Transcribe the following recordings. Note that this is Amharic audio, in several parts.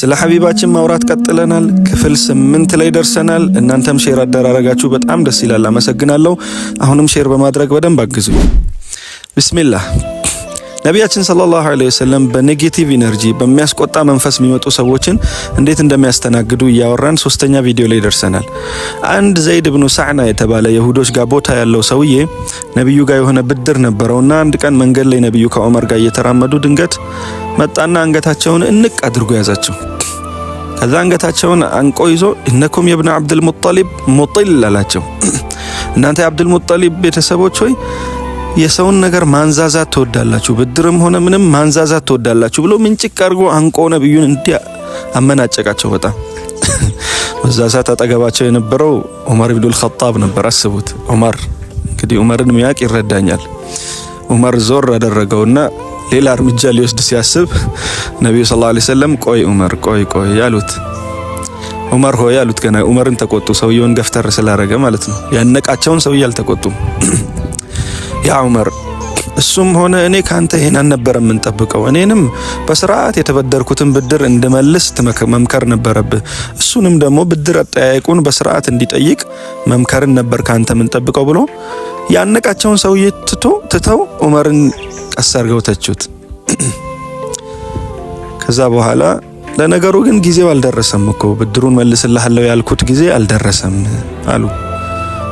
ስለ ሐቢባችን ማውራት ቀጥለናል። ክፍል 8 ላይ ደርሰናል። እናንተም ሼር አደራረጋችሁ በጣም ደስ ይላል። አመሰግናለሁ። አሁንም ሼር በማድረግ በደንብ አግዙኝ። ቢስሚላህ። ነቢያችን ሰለላሁ ዐለይሂ ወሰለም በኔጌቲቭ ኢነርጂ በሚያስቆጣ መንፈስ የሚመጡ ሰዎችን እንዴት እንደሚያስተናግዱ እያወራን 3ኛ ቪዲዮ ላይ ደርሰናል። አንድ ዘይድ ኢብኑ ሳዕና የተባለ የሁዶች ጋር ቦታ ያለው ሰውዬ ነብዩ ጋር የሆነ ብድር ነበረውና አንድ ቀን መንገድ ላይ ነብዩ ከዑመር ጋር እየተራመዱ ድንገት መጣና አንገታቸውን እንቅ አድርጎ ያዛቸው። ከዛ አንገታቸውን አንቆ ይዞ እነኩም የብነ አብዱል ሙጠሊብ ሙጢል አላቸው። እናንተ የአብዱል ሙጠሊብ ቤተሰቦች ሆይ የሰውን ነገር ማንዛዛት ትወዳላችሁ፣ ብድርም ሆነ ምንም ማንዛዛት ትወዳላችሁ ብሎ ምንጭቅ አድርጎ አንቆ ነብዩን እንዲያ አመናጨቃቸው። በጣም በዛ ሰዓት አጠገባቸው የነበረው ዑመር ኢብኑል ኸጣብ ነበር። አስቡት። ዑመር እንግዲህ ዑመርን ሚያቅ ይረዳኛል። ዑመር ዞር አደረገውና ሌላ እርምጃ ሊወስድ ሲያስብ ነብዩ ሰለላሁ ዐለይሂ ወሰለም ቆይ ዑመር ቆይ ያሉት። ዑመር ሆይ ያሉት ገና ዑመርን ተቆጡ። ሰውየውን ገፍተር ስላደረገ ማለት ነው። ያነቃቸውን ሰውዬ አልተቆጡም። ያ ዑመር እሱም ሆነ እኔ ካንተ ይሄን አልነበረም እንጠብቀው። እኔንም በስርዓት የተበደርኩትን ብድር እንድመልስ መምከር ነበረብህ። እሱንም ደግሞ ብድር አጠያየቁን በስርዓት እንዲጠይቅ መምከርን ነበር ካንተ እንጠብቀው ብሎ ያነቃቸውን ሰውዬ ትተው ዑመርን ቀስ አድርገው ተቹት። ከዛ በኋላ ለነገሩ ግን ጊዜው አልደረሰም እኮ ብድሩን መልስልሃለሁ ያልኩት ጊዜ አልደረሰም አሉ።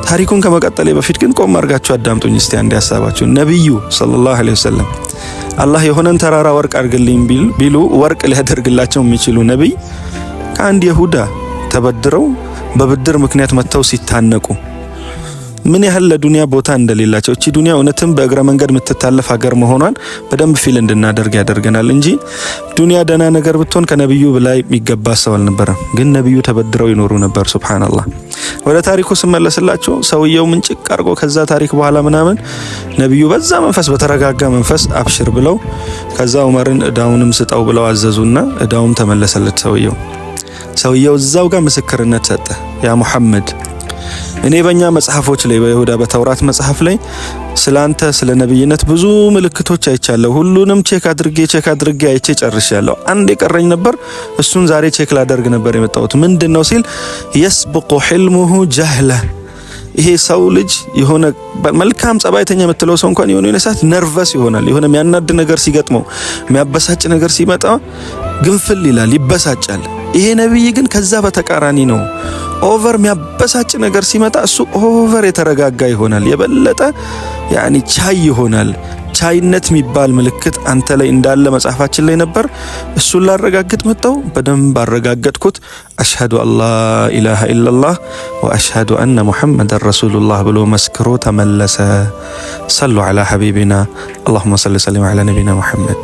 ታሪኩን ከመቀጠሌ በፊት ግን ቆም አድርጋችሁ አዳምጡኝ እስቲ አንድ ያሳባችሁ። ነብዩ ሰለላሁ ዐለይሂ ወሰለም አላህ የሆነን ተራራ ወርቅ አድርግልኝ ቢሉ ወርቅ ሊያደርግላቸው የሚችሉ ነብይ ከአንድ ይሁዳ ተበድረው በብድር ምክንያት መተው ሲታነቁ ምን ያህል ለዱንያ ቦታ እንደሌላቸው፣ እቺ ዱንያ እውነትም በእግረ መንገድ የምትታለፍ ሀገር መሆኗን በደንብ ፊል እንድናደርግ ያደርገናል እንጂ ዱንያ ደና ነገር ብትሆን ከነብዩ በላይ የሚገባ ሰው አልነበረም። ግን ነብዩ ተበድረው ይኖሩ ነበር። ሱብሃንአላህ። ወደ ታሪኩ ስመለስላችሁ ሰውየው ምንጭቅ አርጎ ከዛ ታሪክ በኋላ ምናምን ነብዩ በዛ መንፈስ በተረጋጋ መንፈስ አብሽር ብለው ከዛ ዑመርን እዳውንም ስጠው ብለው አዘዙና እዳውም ተመለሰለት። ሰውየው እዛው ጋር ምስክርነት ሰጠ። ያ ሙሐመድ እኔ በእኛ መጽሐፎች ላይ በይሁዳ በተውራት መጽሐፍ ላይ ስላንተ ስለ ነብይነት ብዙ ምልክቶች አይቻለሁ። ሁሉንም ቼክ አድርጌ አይቼ ጨርሻለሁ። አንድ የቀረኝ ነበር፣ እሱን ዛሬ ቼክ ላደርግ ነበር የመጣሁት። ምንድነው ሲል يسبق حلمه جهله። ይሄ ሰው ልጅ የሆነ መልካም ጸባይተኛ የምትለው ሰው እንኳን የሆነ ሰዓት ነርቨስ ይሆናል። የሆነ የሚያናድ ነገር ሲገጥመው፣ የሚያበሳጭ ነገር ሲመጣ ግንፍል ይላል፣ ይበሳጫል። ይሄ ነብይ ግን ከዛ በተቃራኒ ነው። ኦቨር የሚያበሳጭ ነገር ሲመጣ እሱ ኦቨር የተረጋጋ ይሆናል፣ የበለጠ ያኒ ቻይ ይሆናል። ቻይነት የሚባል ምልክት አንተ ላይ እንዳለ መጽሐፋችን ላይ ነበር። እሱን ላረጋግጥ መጣው። በደንብ አረጋገጥኩት። አሽሀዱ አላ ኢላሃ ኢላላህ ወአሽሀዱ አነ ሙሐመደን ረሱሉላህ ብሎ መስክሮ ተመለሰ። ሰሉ ዐላ ሐቢቢና አላሁመ ሰሊ ወሰለም ዐላ ነቢና ሙሐመድ።